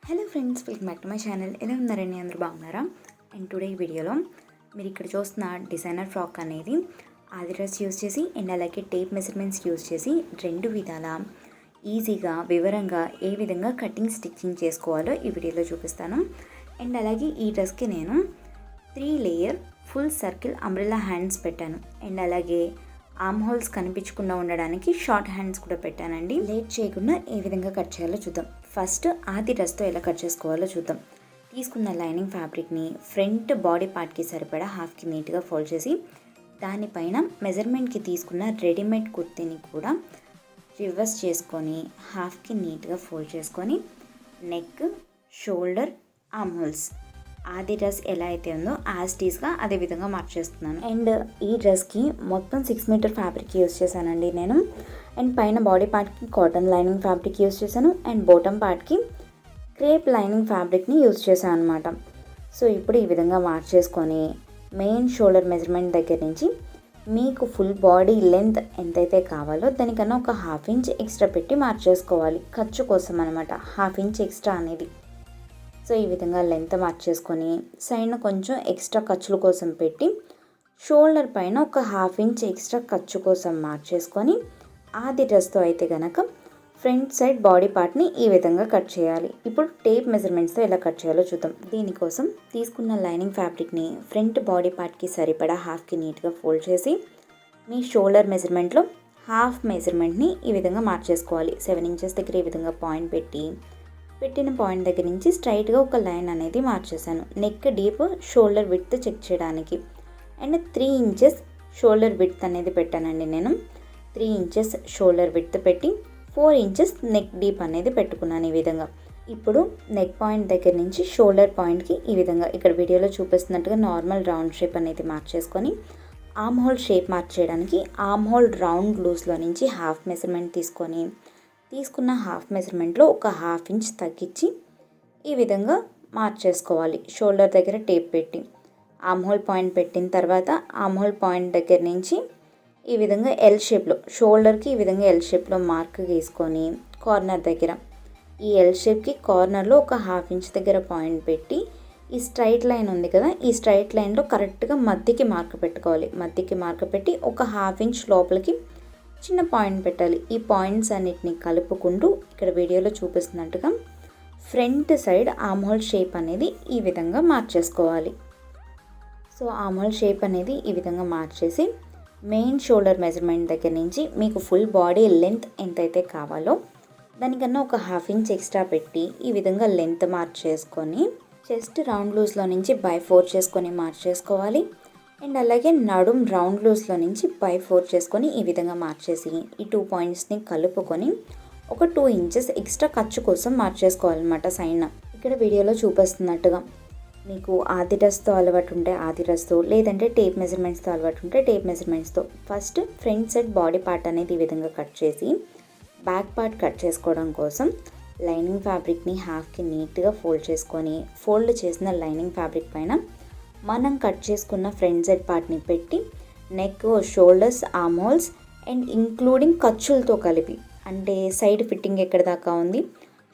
Hello friends, welcome back to my channel. ఎలా ఉన్నారండి? అందరూ బాగున్నారా? అండ్ టుడే ఈ వీడియోలో మీరు ఇక్కడ చూస్తున్న డిజైనర్ ఫ్రాక్ అనేది ఆది డ్రెస్ యూస్ చేసి అండ్ అలాగే టేప్ మెజర్మెంట్స్ యూస్ చేసి రెండు విధాల ఈజీగా వివరంగా ఏ విధంగా కటింగ్ స్టిచ్చింగ్ చేసుకోవాలో ఈ వీడియోలో చూపిస్తాను. అండ్ అలాగే ఈ డ్రెస్కి నేను 3 layer full circle umbrella hands పెట్టాను. అండ్ అలాగే ఆర్మ్ హోల్స్ కనిపించకుండా ఉండడానికి షార్ట్ హ్యాండ్స్ కూడా పెట్టానండి. లేట్ చేయకుండా ఏ విధంగా కట్ చేయాలో చూద్దాం. ఫస్ట్ ఆది డ్రెస్తో ఎలా కట్ చేసుకోవాలో చూద్దాం. తీసుకున్న లైనింగ్ ఫ్యాబ్రిక్ని ఫ్రంట్ బాడీ పార్ట్కి సరిపడా హాఫ్కి నీట్గా ఫోల్డ్ చేసి దానిపైన మెజర్మెంట్కి తీసుకున్న రెడీమేడ్ కుర్తీని కూడా రివర్స్ చేసుకొని హాఫ్కి నీట్గా ఫోల్డ్ చేసుకొని నెక్, షోల్డర్, ఆర్మ్ హోల్స్ ఆది డ్రెస్ ఎలా అయితే ఉందో యాజ్ టీస్గా అదే విధంగా మార్చేస్తున్నాను. అండ్ ఈ డ్రెస్కి మొత్తం 6 మీటర్ ఫ్యాబ్రిక్ యూస్ చేశానండి నేను. అండ్ పైన బాడీ పార్ట్కి కాటన్ లైనింగ్ ఫ్యాబ్రిక్ యూస్ చేశాను. అండ్ బాటమ్ పార్ట్కి క్రేప్ లైనింగ్ ఫ్యాబ్రిక్ని యూస్ చేశాను అనమాట. సో ఇప్పుడు ఈ విధంగా మార్చేసుకొని మెయిన్ షోల్డర్ మెజర్మెంట్ దగ్గర నుంచి మీకు ఫుల్ బాడీ లెంత్ ఎంతైతే కావాలో దానికన్నా ఒక 1/2 ఇంచ్ ఎక్స్ట్రా పెట్టి మార్చేసుకోవాలి. ఖర్చు కోసం అనమాట 1/2 ఇంచ్ ఎక్స్ట్రా అనేది. సో ఈ విధంగా లెంత్ మార్చేసుకొని సైడ్న కొంచెం ఎక్స్ట్రా ఖర్చుల కోసం పెట్టి షోల్డర్ పైన ఒక 1/2 ఇంచ్ ఎక్స్ట్రా ఖర్చు కోసం మార్చేసుకొని ఆది డ్రెస్తో అయితే కనుక ఫ్రంట్ సైడ్ బాడీ పార్ట్ని ఈ విధంగా కట్ చేయాలి. ఇప్పుడు టేప్ మెజర్మెంట్స్తో ఎలా కట్ చేయాలో చూద్దాం. దీనికోసం తీసుకున్న లైనింగ్ ఫ్యాబ్రిక్ని ఫ్రంట్ బాడీ పార్ట్కి సరిపడా హాఫ్కి నీట్గా ఫోల్డ్ చేసి మీ షోల్డర్ మెజర్మెంట్లో హాఫ్ మెజర్మెంట్ని ఈ విధంగా మార్చేసుకోవాలి. 7 ఇంచెస్ దగ్గర ఈ విధంగా పాయింట్ పెట్టిన పాయింట్ దగ్గర నుంచి స్ట్రైట్గా ఒక లైన్ అనేది మార్చేసాను. Neck deep, shoulder width check చేయడానికి. అండ్ 3 ఇంచెస్ షోల్డర్ విడ్త్ అనేది పెట్టానండి నేను. 3 ఇంచెస్ షోల్డర్ విడ్త్ పెట్టి 4 ఇంచెస్ నెక్ డీప్ అనేది పెట్టుకున్నాను ఈ విధంగా. ఇప్పుడు నెక్ పాయింట్ దగ్గర నుంచి షోల్డర్ పాయింట్కి ఈ విధంగా ఇక్కడ వీడియోలో చూపిస్తున్నట్టుగా నార్మల్ రౌండ్ షేప్ అనేది మార్చేసుకొని ఆర్మ్ హోల్ షేప్ మార్చేయడానికి ఆర్మ్ హోల్ రౌండ్ లూజ్లో నుంచి హాఫ్ మెజర్మెంట్ తీసుకున్న హాఫ్ మెజర్మెంట్లో ఒక 1/2 ఇంచ్ తగ్గించి ఈ విధంగా మార్చేసుకోవాలి. షోల్డర్ దగ్గర టేప్ పెట్టి ఆర్మ్ హోల్ పాయింట్ పెట్టిన తర్వాత ఆర్మ్ హోల్ పాయింట్ దగ్గర నుంచి ఈ విధంగా ఎల్ షేప్లో షోల్డర్కి ఈ విధంగా ఎల్ షేప్లో మార్క్ గీసుకొని కార్నర్ దగ్గర ఈ ఎల్ షేప్కి కార్నర్లో ఒక 1/2 ఇంచ్ దగ్గర పాయింట్ పెట్టి ఈ స్ట్రైట్ లైన్ ఉంది కదా, ఈ స్ట్రైట్ లైన్లో కరెక్ట్గా మధ్యకి మార్క్ పెట్టుకోవాలి. మధ్యకి మార్క్ పెట్టి ఒక 1/2 ఇంచ్ లోపలికి చిన్న పాయింట్ పెట్టాలి. ఈ పాయింట్స్ అన్నిటిని కలుపుకుంటూ ఇక్కడ వీడియోలో చూపిస్తున్నట్టుగా front side arm hole shape అనేది ఈ విధంగా మార్చేసుకోవాలి. సో ఆర్మ్ హోల్ షేప్ అనేది ఈ విధంగా మార్చేసి మెయిన్ షోల్డర్ మెజర్మెంట్ దగ్గర నుంచి మీకు ఫుల్ బాడీ లెంత్ ఎంతైతే కావాలో దానికన్నా ఒక 1/2 ఇంచ్ ఎక్స్ట్రా పెట్టి ఈ విధంగా లెంత్ మార్చేసుకొని చెస్ట్ రౌండ్ లూజ్లో నుంచి బై 4 చేసుకొని మార్చేసుకోవాలి. అండ్ అలాగే నడుం రౌండ్ లూజ్లో నుంచి బై 4 చేసుకొని ఈ విధంగా మార్చేసి ఈ 2 పాయింట్స్ని కలుపుకొని ఒక 2 ఇంచెస్ ఎక్స్ట్రా ఖర్చు కోసం మార్చేసుకోవాలన్నమాట సైడ్న. ఇక్కడ వీడియోలో చూపిస్తున్నట్టుగా మీకు ఆది డ్రెస్తో అలవాటు ఉంటే ఆది డ్రెస్తో, లేదంటే టేప్ మెజర్మెంట్స్తో అలవాటు ఉంటే టేప్ మెజర్మెంట్స్తో first front side body part అనేది ఈ విధంగా కట్ చేసి బ్యాక్ పార్ట్ కట్ చేసుకోవడం కోసం లైనింగ్ ఫ్యాబ్రిక్ని హాఫ్కి నీట్గా ఫోల్డ్ చేసుకొని ఫోల్డ్ చేసిన లైనింగ్ ఫ్యాబ్రిక్ పైన మనం కట్ చేసుకున్న ఫ్రంట్ సైడ్ పార్ట్ని పెట్టి neck, shoulders, arm holes and including ఖర్చులతో కలిపి అంటే సైడ్ ఫిట్టింగ్ ఎక్కడి దాకా ఉంది,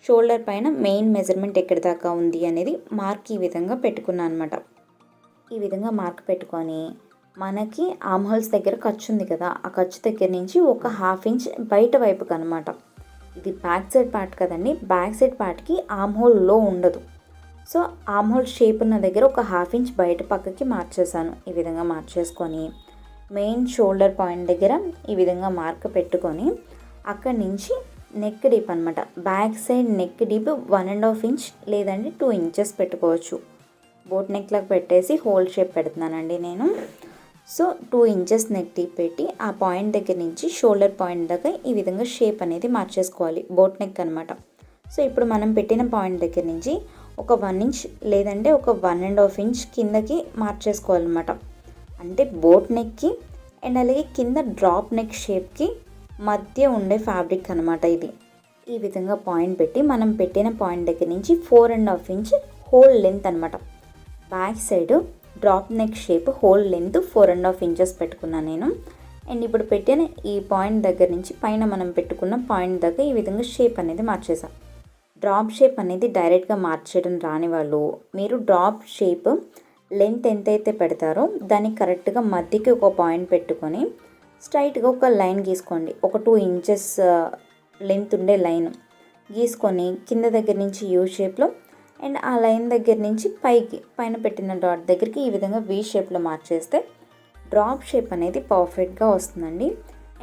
షోల్డర్ పైన మెయిన్ మెజర్మెంట్ ఎక్కడి దాకా ఉంది అనేది మార్క్ ఈ విధంగా పెట్టుకున్నాను అనమాట. ఈ విధంగా మార్క్ పెట్టుకొని మనకి ఆర్మ్ హోల్స్ దగ్గర ఖర్చు ఉంది కదా, ఆ ఖర్చు దగ్గర నుంచి ఒక 1/2 ఇంచ్ బయట వైపుకి అనమాట. ఇది బ్యాక్ సైడ్ పార్ట్ కదండి, బ్యాక్ సైడ్ పార్ట్కి ఆర్మ్ హోల్ లో ఉండదు. సో ఆర్మ్ హోల్ షేప్ ఉన్న దగ్గర ఒక 1/2 ఇంచ్ బయట పక్కకి మార్చేసాను. ఈ విధంగా మార్చేసుకొని మెయిన్ షోల్డర్ పాయింట్ దగ్గర ఈ విధంగా మార్క్ పెట్టుకొని అక్కడి నుంచి నెక్ డీప్ అనమాట, back side neck deep 1.5 inch లేదంటే 2 ఇంచెస్ పెట్టుకోవచ్చు. బోట్ నెక్ లాగా పెట్టేసి హోల్ షేప్ పెడుతున్నానండి నేను. సో 2 ఇంచెస్ నెక్ డీప్ పెట్టి ఆ పాయింట్ దగ్గర నుంచి షోల్డర్ పాయింట్ దాకా ఈ విధంగా షేప్ అనేది మార్చేసుకోవాలి. బోట్ నెక్ అనమాట. సో ఇప్పుడు మనం పెట్టిన పాయింట్ దగ్గర నుంచి ఒక 1 ఇంచ్ లేదంటే ఒక 1.5 ఇంచ్ కిందకి మార్చేసుకోవాలన్నమాట. అంటే బోట్ నెక్కి అండ్ అలాగే కింద డ్రాప్ నెక్ షేప్కి మధ్య ఉండే ఫ్యాబ్రిక్ అనమాట ఇది. ఈ విధంగా పాయింట్ పెట్టి మనం పెట్టిన పాయింట్ దగ్గర నుంచి 4.5 ఇంచ్ హోల్ లెంత్ అనమాట. Back side drop neck shape whole length 4.5 inches పెట్టుకున్నాను నేను. అండ్ ఇప్పుడు పెట్టిన ఈ పాయింట్ దగ్గర నుంచి పైన మనం పెట్టుకున్న పాయింట్ దాకా ఈ విధంగా షేప్ అనేది మార్చేసాం. డ్రాప్ షేప్ అనేది డైరెక్ట్గా మార్చేయడం రాని వాళ్ళు మీరు డ్రాప్ షేప్ లెంత్ ఎంతైతే పెడతారో దానికి కరెక్ట్గా మధ్యకి ఒక పాయింట్ పెట్టుకొని స్ట్రైట్గా ఒక లైన్ గీసుకోండి. ఒక 2 ఇంచెస్ లెంత్ ఉండే లైన్ గీసుకొని కింద దగ్గర నుంచి యూ షేప్లో అండ్ ఆ లైన్ దగ్గర నుంచి పైన పెట్టిన డాట్ దగ్గరికి ఈ విధంగా వీ షేప్లో మార్చేస్తే డ్రాప్ షేప్ అనేది పర్ఫెక్ట్గా వస్తుందండి.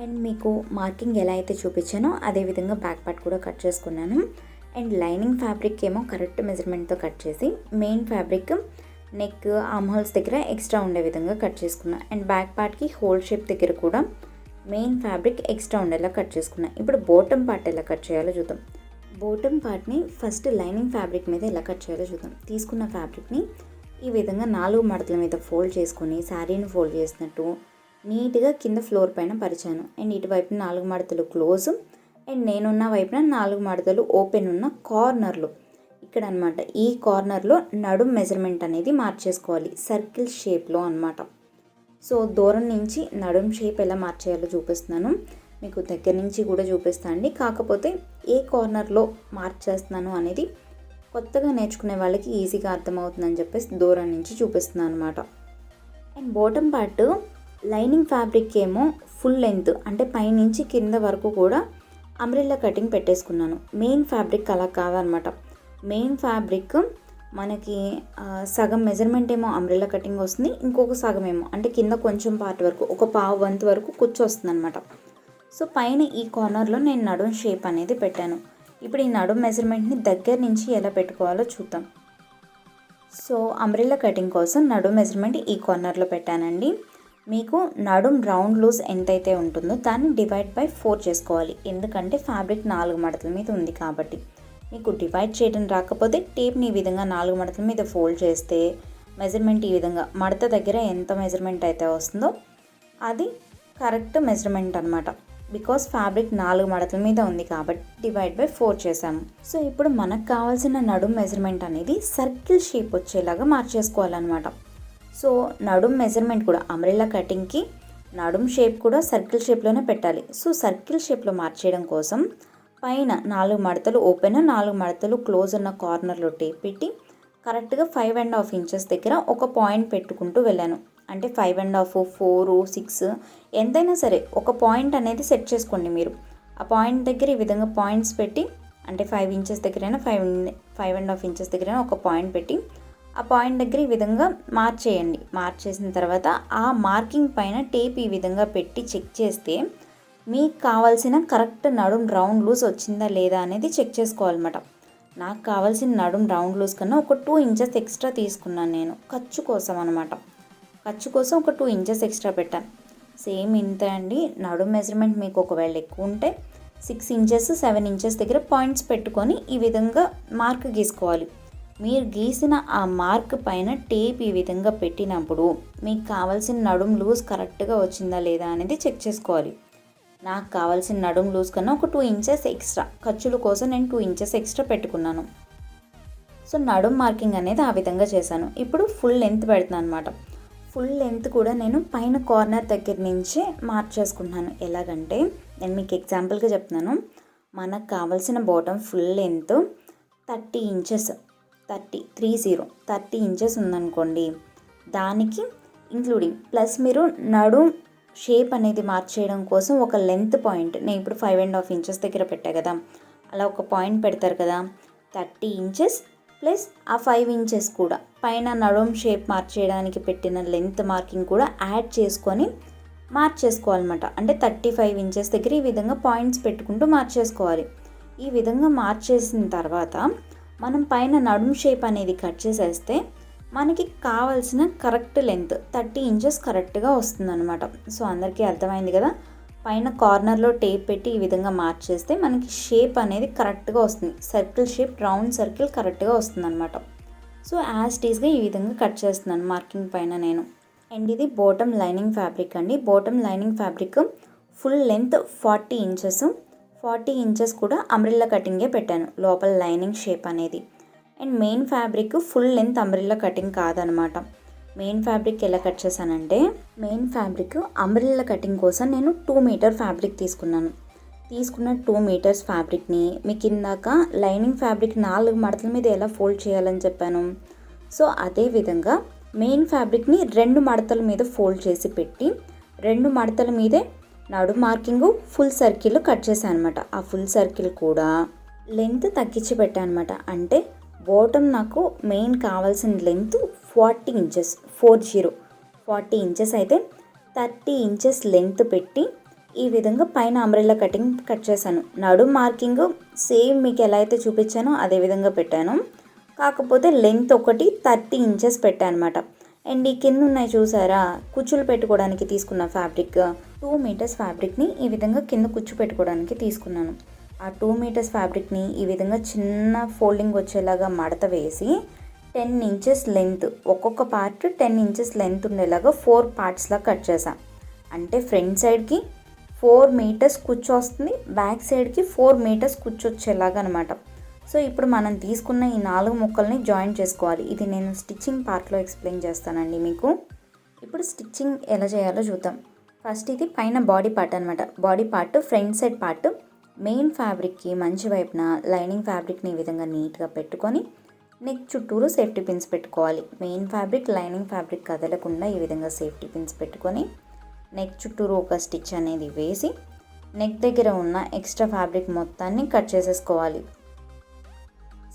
అండ్ మీకు మార్కింగ్ ఎలా అయితే చూపించానో అదేవిధంగా బ్యాక్ పార్ట్ కూడా కట్ చేసుకున్నాను. అండ్ లైనింగ్ ఫ్యాబ్రిక్ ఏమో కరెక్ట్ మెజర్మెంట్తో కట్ చేసి main fabric neck arm holes దగ్గర ఎక్స్ట్రా ఉండే విధంగా కట్ చేసుకున్నా. అండ్ బ్యాక్ పార్ట్కి హోల్ షేప్ దగ్గర కూడా మెయిన్ ఫ్యాబ్రిక్ ఎక్స్ట్రా ఉండేలా కట్ చేసుకున్నా. ఇప్పుడు బాటమ్ పార్ట్ ఎలా కట్ చేయాలో చూద్దాం. బాటమ్ పార్ట్ని ఫస్ట్ లైనింగ్ ఫ్యాబ్రిక్ మీద ఎలా కట్ చేయాలో చూద్దాం. తీసుకున్న ఫ్యాబ్రిక్ని ఈ విధంగా 4 మడతల మీద ఫోల్డ్ చేసుకొని శారీని ఫోల్డ్ చేసినట్టు నీట్గా కింద ఫ్లోర్ పైన పరిచాను. అండ్ ఇటువైపు 4 మడతలు క్లోజ్ అండ్ నేనున్న వైపున 4 మడతలు ఓపెన్ ఉన్న కార్నర్లు ఇక్కడ అనమాట. ఈ కార్నర్లో నడుం మెజర్మెంట్ అనేది మార్చేసుకోవాలి సర్కిల్ షేప్లో అనమాట. సో దూరం నుంచి నడుం షేప్ ఎలా మార్చేయాలో చూపిస్తున్నాను, మీకు దగ్గర నుంచి కూడా చూపిస్తాను అండి. కాకపోతే ఏ కార్నర్లో మార్చేస్తున్నాను అనేది కొత్తగా నేర్చుకునే వాళ్ళకి ఈజీగా అర్థమవుతుందని చెప్పేసి దూరం నుంచి చూపిస్తున్నాను అనమాట. And bottom part lining fabric ఏమో ఫుల్ లెంత్ అంటే పైనుంచి కింద వరకు కూడా అంబ్రెల్లా కటింగ్ పెట్టేసుకున్నాను. మెయిన్ ఫ్యాబ్రిక్ అలా కాదనమాట. మెయిన్ ఫ్యాబ్రిక్ మనకి సగం మెజర్మెంట్ ఏమో అంబ్రెల్లా కటింగ్ వస్తుంది, ఇంకొక సగం ఏమో అంటే కింద కొంచెం పార్ట్ వరకు ఒక పావు వంతు వరకు కుచ్చు వస్తుంది అనమాట. సో పైన ఈ కార్నర్లో నేను నడుం షేప్ అనేది పెట్టాను. ఇప్పుడు ఈ నడుం మెజర్మెంట్ని దగ్గర నుంచి ఎలా పెట్టుకోవాలో చూద్దాం. సో అంబ్రెల్లా కటింగ్ కోసం నడుం మెజర్మెంట్ ఈ కార్నర్లో పెట్టానండి. మీకు నడుం రౌండ్ లూజ్ ఎంతైతే ఉంటుందో దాన్ని డివైడ్ బై 4 చేసుకోవాలి. ఎందుకంటే ఫ్యాబ్రిక్ 4 మడతల మీద ఉంది కాబట్టి. మీకు డివైడ్ చేయడం రాకపోతే టేప్ని ఈ విధంగా 4 మడతల మీద ఫోల్డ్ చేస్తే మెజర్మెంట్ ఈ విధంగా మడత దగ్గర ఎంత మెజర్మెంట్ అయితే వస్తుందో అది కరెక్ట్ మెజర్మెంట్ అనమాట. బికాస్ ఫ్యాబ్రిక్ 4 మడతల మీద ఉంది కాబట్టి డివైడ్ బై 4 చేసాము. సో ఇప్పుడు మనకు కావాల్సిన నడుం మెజర్మెంట్ అనేది సర్కిల్ షేప్ వచ్చేలాగా మార్చేసుకోవాలన్నమాట. సో నడుం మెజర్మెంట్ కూడా అంబ్రెల్లా కటింగ్కి నడుం షేప్ కూడా సర్కిల్ షేప్లోనే పెట్టాలి. సో సర్కిల్ షేప్లో మార్చేయడం కోసం పైన 4 మడతలు ఓపెన్ 4 మడతలు క్లోజ్ ఉన్న కార్నర్లో టేప్ పెట్టి కరెక్ట్గా 5.5 ఇంచెస్ దగ్గర ఒక పాయింట్ పెట్టుకుంటూ వెళ్ళాను. అంటే 5.5, 4, 6 ఎంతైనా సరే ఒక పాయింట్ అనేది సెట్ చేసుకోండి మీరు. ఆ పాయింట్ దగ్గర ఈ విధంగా పాయింట్స్ పెట్టి అంటే 5 ఇంచెస్ దగ్గరైనా 5.5 ఇంచెస్ దగ్గరైనా ఒక పాయింట్ పెట్టి ఆ పాయింట్ దగ్గర ఈ విధంగా మార్చేయండి. మార్చేసిన తర్వాత ఆ మార్కింగ్ పైన టేప్ ఈ విధంగా పెట్టి చెక్ చేస్తే మీకు కావాల్సిన కరెక్ట్ నడుం రౌండ్ లూజ్ వచ్చిందా లేదా అనేది చెక్ చేసుకోవాలన్నమాట. నాకు కావాల్సిన నడుం రౌండ్ లూజ్ కన్నా ఒక 2 ఇంచెస్ ఎక్స్ట్రా తీసుకున్నాను నేను ఖర్చు కోసం అనమాట. ఖర్చు కోసం ఒక 2 ఇంచెస్ ఎక్స్ట్రా పెట్టాను. సేమ్ ఇంతే అండి. నడుం మెజర్మెంట్ మీకు ఒకవేళ ఎక్కువ ఉంటే 6 ఇంచెస్ 7 ఇంచెస్ దగ్గర పాయింట్స్ పెట్టుకొని ఈ విధంగా మార్క్ గీసుకోవాలి. మీరు గీసిన ఆ మార్క్ పైన టేప్ ఈ విధంగా పెట్టినప్పుడు మీకు కావాల్సిన నడుం లూజ్ కరెక్ట్గా వచ్చిందా లేదా అనేది చెక్ చేసుకోవాలి. నాకు కావాల్సిన నడుం లూజ్ కన్నా ఒక 2 ఇంచెస్ ఎక్స్ట్రా ఖర్చుల కోసం నేను 2 ఇంచెస్ ఎక్స్ట్రా పెట్టుకున్నాను. సో నడుం మార్కింగ్ అనేది ఆ విధంగా చేశాను. ఇప్పుడు ఫుల్ లెంత్ పెడుతున్నాను అనమాట. ఫుల్ లెంత్ కూడా నేను పైన కార్నర్ దగ్గర నుంచే మార్చేసుకుంటున్నాను. ఎలాగంటే నేను మీకు ఎగ్జాంపుల్గా చెప్తున్నాను. మనకు కావాల్సిన bottom full length 30 inches 30 inches ఉందనుకోండి. దానికి ఇంక్లూడింగ్ ప్లస్ మీరు నడుం షేప్ అనేది మార్చేయడం కోసం ఒక లెంత్ పాయింట్ నేను ఇప్పుడు 5.5 ఇంచెస్ దగ్గర పెట్టా కదా, అలా ఒక పాయింట్ పెడతారు కదా. 30 ఇంచెస్ ప్లస్ ఆ 5 ఇంచెస్ కూడా పైన నడుం షేప్ మార్చేయడానికి పెట్టిన లెంత్ మార్కింగ్ కూడా యాడ్ చేసుకొని మార్చేసుకోవాలన్నమాట. అంటే 35 ఇంచెస్ దగ్గర ఈ విధంగా పాయింట్స్ పెట్టుకుంటూ మార్చేసుకోవాలి. ఈ విధంగా మార్చేసిన తర్వాత మనం పైన నడుం షేప్ అనేది కట్ చేసేస్తే మనకి కావాల్సిన కరెక్ట్ లెంత్ 30 ఇంచెస్ కరెక్ట్గా వస్తుందన్నమాట. సో అందరికీ అర్థమైంది కదా. పైన కార్నర్లో టేప్ పెట్టి ఈ విధంగా మార్చేస్తే మనకి షేప్ అనేది కరెక్ట్గా వస్తుంది. సర్కిల్ షేప్ రౌండ్ సర్కిల్ కరెక్ట్గా వస్తుందన్నమాట. సో యాజ్ టీస్గా ఈ విధంగా కట్ చేస్తున్నాను మార్కింగ్ పైన నేను. అండ్ ఇది బాటమ్ లైనింగ్ ఫ్యాబ్రిక్ అండి. Bottom lining fabric full length 40 inches 40 inches కూడా అంబ్రెల్లా కటింగే పెట్టాను లోపల లైనింగ్ షేప్ అనేది. And main fabric full length umbrella cutting కాదనమాట. మెయిన్ ఫ్యాబ్రిక్ ఎలా కట్ చేశానంటే మెయిన్ ఫ్యాబ్రిక్ అంబ్రెల్లా కటింగ్ కోసం నేను 2 మీటర్ ఫ్యాబ్రిక్ తీసుకున్నాను. తీసుకున్న 2 మీటర్స్ ఫ్యాబ్రిక్ని మీకు ఇందాక లైనింగ్ ఫ్యాబ్రిక్ 4 మడతల మీద ఎలా ఫోల్డ్ చేయాలని చెప్పాను. సో అదేవిధంగా మెయిన్ ఫ్యాబ్రిక్ని 2 మడతల మీద ఫోల్డ్ చేసి పెట్టి 2 మడతల మీదే నడు మార్కింగ్ ఫుల్ సర్కిల్ కట్ చేశాను అనమాట. ఆ ఫుల్ సర్కిల్ కూడా లెంత్ తగ్గించి పెట్టాను అనమాట. అంటే బాటమ్ నాకు మెయిన్ కావాల్సిన లెంత్ 40 ఇంచెస్ 40 ఇంచెస్ అయితే 30 ఇంచెస్ లెంత్ పెట్టి ఈ విధంగా పైన అంబ్రెల్లా కటింగ్ కట్ చేశాను. నడు మార్కింగ్ సేమ్ మీకు ఎలా అయితే చూపించానో అదే విధంగా పెట్టాను. కాకపోతే లెంత్ ఒకటి 30 ఇంచెస్ పెట్టాను అనమాట. అండ్ ఈ కింద ఉన్నాయి చూసారా కుచ్చులు పెట్టుకోవడానికి తీసుకున్న ఫ్యాబ్రిక్ 2 మీటర్స్ ఫ్యాబ్రిక్ని ఈ విధంగా కింద కుచ్చు పెట్టుకోవడానికి తీసుకున్నాను. ఆ 2 మీటర్స్ ఫ్యాబ్రిక్ని ఈ విధంగా చిన్న ఫోల్డింగ్ వచ్చేలాగా మడత వేసి 10 ఇంచెస్ లెంత్, ఒక్కొక్క పార్ట్ 10 ఇంచెస్ లెంత్ ఉండేలాగా 4 పార్ట్స్లా కట్ చేశాను. అంటే ఫ్రంట్ సైడ్కి 4 మీటర్స్ కుచ్చు వస్తుంది, బ్యాక్ సైడ్కి 4 మీటర్స్ కుచ్చు వచ్చేలాగా అనమాట. సో ఇప్పుడు మనం తీసుకున్న ఈ 4 ముక్కల్ని జాయిన్ చేసుకోవాలి. ఇది నేను స్టిచ్చింగ్ పార్ట్లో ఎక్స్ప్లెయిన్ చేస్తానండి మీకు. ఇప్పుడు స్టిచ్చింగ్ ఎలా చేయాలో చూద్దాం. ఫస్ట్ ఇది పైన బాడీ పార్ట్ అనమాట. Body part front side part main ఫ్యాబ్రిక్కి మంచి వైపున లైనింగ్ ఫ్యాబ్రిక్ని ఈ విధంగా నీట్గా పెట్టుకొని నెక్ చుట్టూరు సేఫ్టీ పిన్స్ పెట్టుకోవాలి. మెయిన్ ఫ్యాబ్రిక్ లైనింగ్ ఫ్యాబ్రిక్ కదలకుండా ఈ విధంగా సేఫ్టీ పిన్స్ పెట్టుకొని నెక్ చుట్టూరు ఒక స్టిచ్ అనేది వేసి నెక్ దగ్గర ఉన్న ఎక్స్ట్రా ఫ్యాబ్రిక్ మొత్తాన్ని కట్ చేసేసుకోవాలి.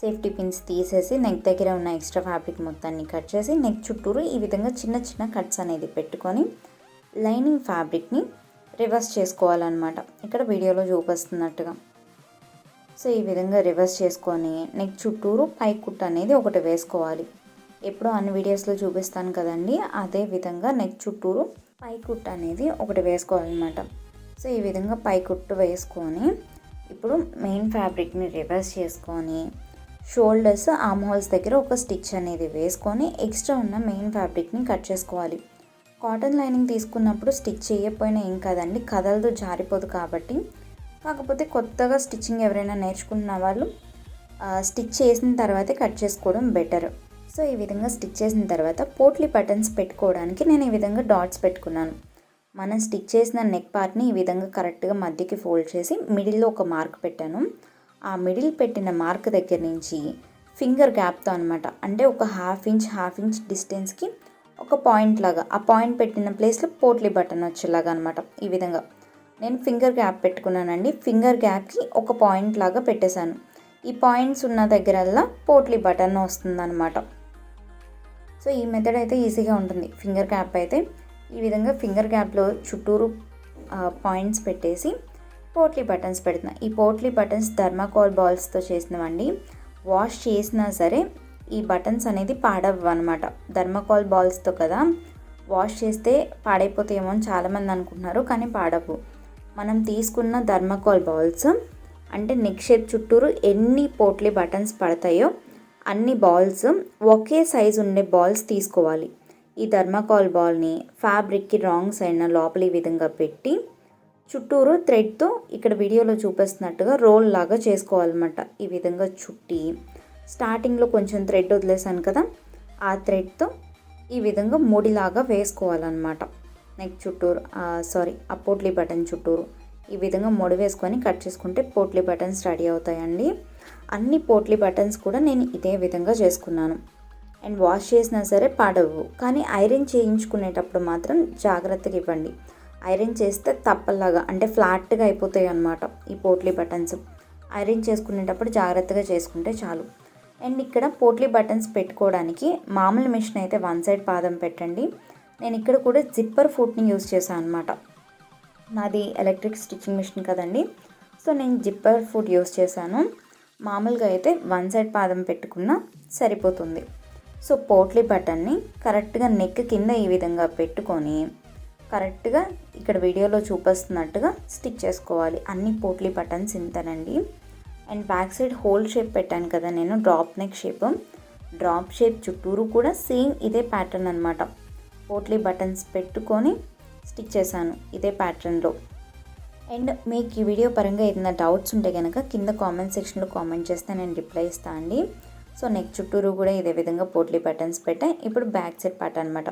సేఫ్టీ పిన్స్ తీసేసి నెక్ దగ్గర ఉన్న ఎక్స్ట్రా ఫ్యాబ్రిక్ మొత్తాన్ని కట్ చేసి నెక్ చుట్టూరు ఈ విధంగా చిన్న చిన్న కట్స్ అనేది పెట్టుకొని లైనింగ్ ఫ్యాబ్రిక్ని రివర్స్ చేసుకోవాలన్నమాట. ఇక్కడ వీడియోలో చూపిస్తున్నట్టుగా. సో ఈ విధంగా రివర్స్ చేసుకొని నెక్ చుట్టూరు పై కుట్టు అనేది ఒకటి వేసుకోవాలి. ఎప్పుడో అన్ని వీడియోస్లో చూపిస్తాను కదండి, అదే విధంగా నెక్ చుట్టూరు పై కుట్టు అనేది ఒకటి వేసుకోవాలన్నమాట. సో ఈ విధంగా పై కుట్టు వేసుకొని ఇప్పుడు మెయిన్ ఫ్యాబ్రిక్ని రివర్స్ చేసుకొని షోల్డర్స్ ఆర్మ్ హోల్స్ దగ్గర ఒక స్టిచ్ అనేది వేసుకొని ఎక్స్ట్రా ఉన్న మెయిన్ ఫ్యాబ్రిక్ని కట్ చేసుకోవాలి. కాటన్ లైనింగ్ తీసుకున్నప్పుడు స్టిచ్ చేయకపోయినా ఏం కాదండి, కదలదు, జారిపోదు కాబట్టి. కాకపోతే కొత్తగా స్టిచ్చింగ్ ఎవరైనా నేర్చుకున్న వాళ్ళు స్టిచ్ చేసిన తర్వాతే కట్ చేసుకోవడం బెటర్. సో ఈ విధంగా స్టిచ్ చేసిన తర్వాత పోట్లీ బటన్స్ పెట్టుకోవడానికి నేను ఈ విధంగా డాట్స్ పెట్టుకున్నాను. మనం స్టిచ్ చేసిన నెక్ పార్ట్ని ఈ విధంగా కరెక్ట్గా మధ్యకి ఫోల్డ్ చేసి మిడిల్లో ఒక మార్క్ పెట్టాను. ఆ మిడిల్ పెట్టిన మార్క్ దగ్గర నుంచి ఫింగర్ గ్యాప్తో అనమాట, అంటే ఒక హాఫ్ ఇంచ్ డిస్టెన్స్కి ఒక పాయింట్ లాగా, ఆ పాయింట్ పెట్టిన ప్లేస్లో పోట్లీ బటన్ వచ్చేలాగా అనమాట. ఈ విధంగా నేను ఫింగర్ గ్యాప్ పెట్టుకున్నానండి. ఫింగర్ గ్యాప్కి ఒక పాయింట్ లాగా పెట్టేశాను. ఈ పాయింట్స్ ఉన్న దగ్గరల్లా పోట్లీ బటన్ వస్తుందన్నమాట. సో ఈ మెథడ్ అయితే ఈజీగా ఉంటుంది. ఫింగర్ గ్యాప్ అయితే ఈ విధంగా ఫింగర్ గ్యాప్లో చుట్టూరు పాయింట్స్ పెట్టేసి పోట్లీ బటన్స్ పెడుతున్నా. ఈ పోట్లీ బటన్స్ థర్మాకోల్ బాల్స్తో చేసినవండి. వాష్ చేసినా సరే ఈ బటన్స్ అనేది పాడవ్వు అనమాట. థర్మాకోల్ బాల్స్తో కదా, వాష్ చేస్తే పాడైపోతాయేమో అని చాలామంది అనుకుంటున్నారు, కానీ పాడవు. మనం తీసుకున్న థర్మాకోల్ బాల్స్ అంటే నెక్ షేప్ చుట్టూరు ఎన్ని పోట్లీ బటన్స్ పడతాయో అన్ని బాల్స్ ఒకే సైజు ఉండే బాల్స్ తీసుకోవాలి. ఈ థర్మాకోల్ బాల్ని ఫ్యాబ్రిక్కి రాంగ్ సైడ్న లోపల ఈ విధంగా పెట్టి చుట్టూరు థ్రెడ్తో ఇక్కడ వీడియోలో చూపిస్తున్నట్టుగా రోల్ లాగా చేసుకోవాలన్నమాట. ఈ విధంగా చుట్టి స్టార్టింగ్లో కొంచెం థ్రెడ్ వదిలేసాను కదా, ఆ థ్రెడ్తో ఈ విధంగా ముడిలాగా వేసుకోవాలన్నమాట. నెక్ చుట్టూరు ఆ పోట్లీ బటన్ చుట్టూరు ఈ విధంగా ముడి వేసుకొని కట్ చేసుకుంటే పోట్లీ బటన్స్ రెడీ అవుతాయండి. అన్ని పోట్లీ బటన్స్ కూడా నేను ఇదే విధంగా చేసుకున్నాను. అండ్ వాష్ చేసినా సరే పాడవు, కానీ ఐరన్ చేయించుకునేటప్పుడు మాత్రం జాగ్రత్తగా ఇవ్వండి. ఐరన్ చేస్తే తప్పల్లాగా అంటే ఫ్లాట్గా అయిపోతాయి అన్నమాట ఈ పోట్లీ బటన్స్. ఐరన్ చేసుకునేటప్పుడు జాగ్రత్తగా చేసుకుంటే చాలు. అండ్ ఇక్కడ పోట్లీ బటన్స్ పెట్టుకోవడానికి మామూలు మిషన్ అయితే 1 సైడ్ పాదం పెట్టండి. నేను ఇక్కడ కూడా జిప్పర్ ఫుట్ని యూజ్ చేశాను అనమాట. నాది ఎలక్ట్రిక్ స్టిచ్చింగ్ మిషన్ కదండి, సో నేను జిప్పర్ ఫుట్ యూజ్ చేశాను. మామూలుగా అయితే 1 సైడ్ పాదం పెట్టుకున్నా సరిపోతుంది. సో పోట్లీ బటన్ని కరెక్ట్గా నెక్ కింద ఈ విధంగా పెట్టుకొని కరెక్ట్గా ఇక్కడ వీడియోలో చూపిస్తున్నట్టుగా స్టిచ్ చేసుకోవాలి. అన్ని పోట్లీ బటన్స్ ఇంతనండి. And back side hole shape పెట్టాను కదా నేను, drop neck shape. Drop shape చుట్టూరు కూడా సేమ్ ఇదే ప్యాటర్న్ అనమాట. పోట్లీ బటన్స్ పెట్టుకొని స్టిచ్ చేశాను ఇదే ప్యాటర్న్లో. అండ్ మీకు ఈ వీడియో పరంగా ఏదైనా డౌట్స్ ఉంటే కనుక కింద కామెంట్ సెక్షన్లో కామెంట్ చేస్తే నేను రిప్లై ఇస్తాను అండి. సో నెక్ చుట్టూరు కూడా ఇదే విధంగా పోట్లీ బటన్స్ పెట్టాను. ఇప్పుడు బ్యాక్ సైడ్ పార్ట్ అనమాట.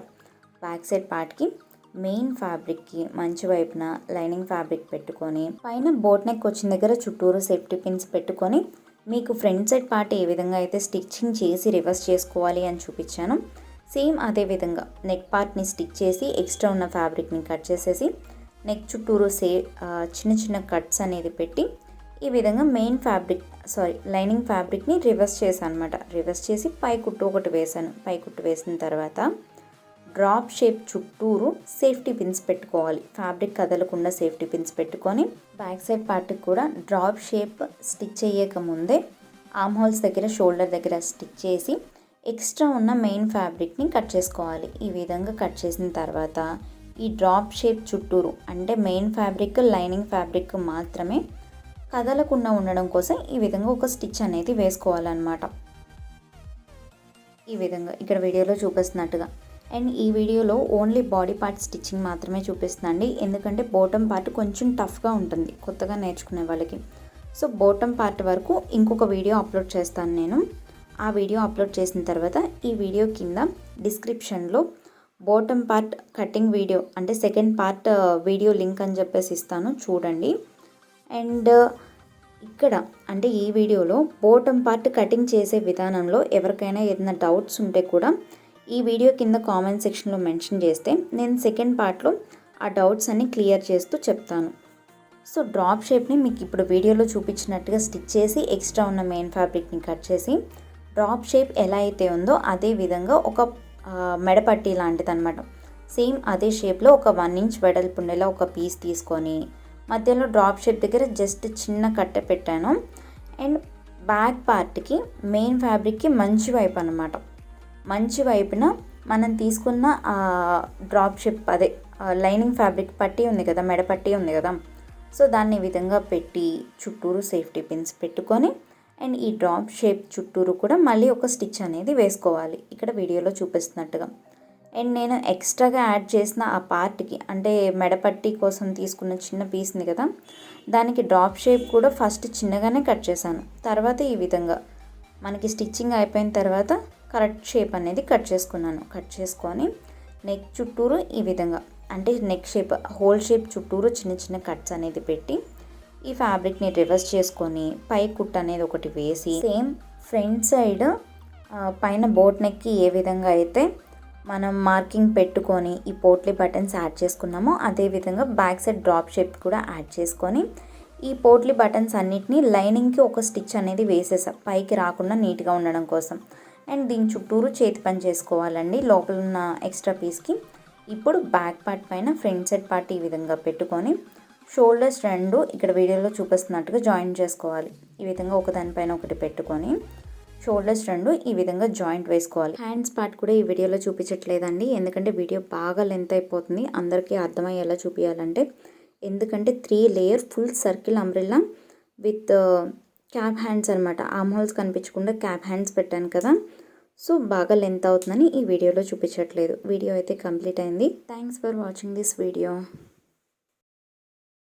బ్యాక్ సైడ్ పార్ట్కి మెయిన్ ఫ్యాబ్రిక్కి మంచి వైపున లైనింగ్ ఫ్యాబ్రిక్ పెట్టుకొని పైన బోట్ నెక్ వచ్చిన దగ్గర చుట్టూరు సేఫ్టీ పిన్స్ పెట్టుకొని మీకు ఫ్రంట్ సైడ్ పార్ట్ ఏ విధంగా అయితే స్టిచ్చింగ్ చేసి రివర్స్ చేసుకోవాలి అని చూపించాను, సేమ్ అదే విధంగా నెక్ పార్ట్ని స్టిచ్ చేసి ఎక్స్ట్రా ఉన్న ఫ్యాబ్రిక్ని కట్ చేసేసి నెక్ చుట్టూరు చిన్న చిన్న కట్స్ అనేది పెట్టి ఈ విధంగా మెయిన్ ఫ్యాబ్రిక్ లైనింగ్ ఫ్యాబ్రిక్ని రివర్స్ చేశాను అనమాట. రివర్స్ చేసి పై కుట్టు ఒకటి వేసాను. పై కుట్టు వేసిన తర్వాత డ్రాప్ షేప్ చుట్టూరు సేఫ్టీ పిన్స్ పెట్టుకోవాలి. ఫ్యాబ్రిక్ కదలకుండా సేఫ్టీ పిన్స్ పెట్టుకొని బ్యాక్ సైడ్ పార్ట్కి కూడా డ్రాప్ షేప్ స్టిచ్ చేయక ముందే ఆర్మ్ హోల్స్ దగ్గర షోల్డర్ దగ్గర స్టిచ్ చేసి ఎక్స్ట్రా ఉన్న మెయిన్ ఫ్యాబ్రిక్ని కట్ చేసుకోవాలి. ఈ విధంగా కట్ చేసిన తర్వాత ఈ డ్రాప్ షేప్ చుట్టూరు అంటే మెయిన్ ఫ్యాబ్రిక్ లైనింగ్ ఫ్యాబ్రిక్ మాత్రమే కదలకుండా ఉండడం కోసం ఈ విధంగా ఒక స్టిచ్ అనేది వేసుకోవాలన్నమాట. ఈ విధంగా ఇక్కడ వీడియోలో చూపిస్తున్నట్టుగా. అండ్ ఈ వీడియోలో ఓన్లీ బాడీ పార్ట్ స్టిచ్చింగ్ మాత్రమే చూపిస్తుందండి, ఎందుకంటే బాటమ్ పార్ట్ కొంచెం టఫ్గా ఉంటుంది కొత్తగా నేర్చుకునే వాళ్ళకి. సో బాటమ్ పార్ట్ వరకు ఇంకొక వీడియో అప్లోడ్ చేస్తాను నేను. ఆ వీడియో అప్లోడ్ చేసిన తర్వాత ఈ వీడియో కింద డిస్క్రిప్షన్లో బాటమ్ పార్ట్ కటింగ్ వీడియో అంటే సెకండ్ పార్ట్ వీడియో లింక్ అని చెప్పేసి ఇస్తాను, చూడండి. అండ్ ఇక్కడ అంటే ఈ వీడియోలో బాటమ్ పార్ట్ కటింగ్ చేసే విధానంలో ఎవరికైనా ఏదైనా డౌట్స్ ఉంటే కూడా ఈ వీడియో కింద కామెంట్ సెక్షన్లో మెన్షన్ చేస్తే నేను సెకండ్ పార్ట్లో ఆ డౌట్స్ అన్ని క్లియర్ చేస్తూ చెప్తాను. సో డ్రాప్ షేప్ని మీకు ఇప్పుడు వీడియోలో చూపించినట్టుగా స్టిచ్ చేసి ఎక్స్ట్రా ఉన్న మెయిన్ ఫ్యాబ్రిక్ని కట్ చేసి డ్రాప్ షేప్ ఎలా అయితే ఉందో అదే విధంగా ఒక మెడపట్టి లాంటిది అనమాట. సేమ్ అదే షేప్లో ఒక 1 ఇంచ్ వెడల్పు ఉండేలా ఒక పీస్ తీసుకొని మధ్యలో డ్రాప్ షేప్ దగ్గర జస్ట్ చిన్న కట్టె పెట్టాను. అండ్ బ్యాక్ పార్ట్కి మెయిన్ ఫ్యాబ్రిక్కి మంచి వైపు అనమాట, మంచి వైపున మనం తీసుకున్న డ్రాప్ షేప్ అదే లైనింగ్ ఫ్యాబ్రిక్ పట్టీ ఉంది కదా, మెడ పట్టీ ఉంది కదా, సో దాన్ని ఈ విధంగా పెట్టి చుట్టూరు సేఫ్టీ పిన్స్ పెట్టుకొని అండ్ ఈ డ్రాప్ షేప్ చుట్టూరు కూడా మళ్ళీ ఒక స్టిచ్ అనేది వేసుకోవాలి ఇక్కడ వీడియోలో చూపిస్తున్నట్టుగా. అండ్ నేను ఎక్స్ట్రాగా యాడ్ చేసిన ఆ పార్ట్కి అంటే మెడపట్టి కోసం తీసుకున్న చిన్న పీస్ని కదా, దానికి డ్రాప్ షేప్ కూడా ఫస్ట్ చిన్నగానే కట్ చేశాను. తర్వాత ఈ విధంగా మనకి స్టిచ్చింగ్ అయిపోయిన తర్వాత కరెక్ట్ షేప్ అనేది కట్ చేసుకున్నాను. కట్ చేసుకొని నెక్ చుట్టూరు ఈ విధంగా అంటే నెక్ షేప్ హోల్ షేప్ చుట్టూరు చిన్న చిన్న కట్స్ అనేది పెట్టి ఈ ఫ్యాబ్రిక్ని రివర్స్ చేసుకొని పై కుట్ అనేది ఒకటి వేసి సేమ్ ఫ్రంట్ సైడ్ పైన బోట్ నెక్కి ఏ విధంగా అయితే మనం మార్కింగ్ పెట్టుకొని ఈ పోట్లీ బటన్స్ యాడ్ చేసుకున్నామో అదేవిధంగా బ్యాక్ సైడ్ డ్రాప్ షేప్ కూడా యాడ్ చేసుకొని ఈ పోట్లీ బటన్స్ అన్నిటినీ లైనింగ్కి ఒక స్టిచ్ అనేది వేసేసా పైకి రాకుండా నీట్గా ఉండడం కోసం. అండ్ దీని చుట్టూరు చేతి పని చేసుకోవాలండి లోపల ఉన్న ఎక్స్ట్రా పీస్కి. ఇప్పుడు బ్యాక్ పార్ట్ పైన ఫ్రంట్ సైడ్ పార్ట్ ఈ విధంగా పెట్టుకొని షోల్డర్స్ రెండు ఇక్కడ వీడియోలో చూపిస్తున్నట్టుగా జాయింట్ చేసుకోవాలి. ఈ విధంగా ఒకదానిపైన ఒకటి పెట్టుకొని షోల్డర్స్ రెండు ఈ విధంగా జాయింట్ వేసుకోవాలి. హ్యాండ్స్ పార్ట్ కూడా ఈ వీడియోలో చూపించట్లేదండి, ఎందుకంటే వీడియో బాగా లెంత్ అయిపోతుంది. అందరికీ అర్థమయ్యేలా చూపించాలంటే, ఎందుకంటే 3 layer full circle umbrella with cap hands అనమాట. ఆర్మ్ హోల్స్ కనిపించకుండా క్యాప్ హ్యాండ్స్ పెట్టాను కదా, సో బాగా లెంత్ అవుతుందని ఈ వీడియోలో చూపించట్లేదు. వీడియో అయితే కంప్లీట్ అయింది. Thanks for watching this video.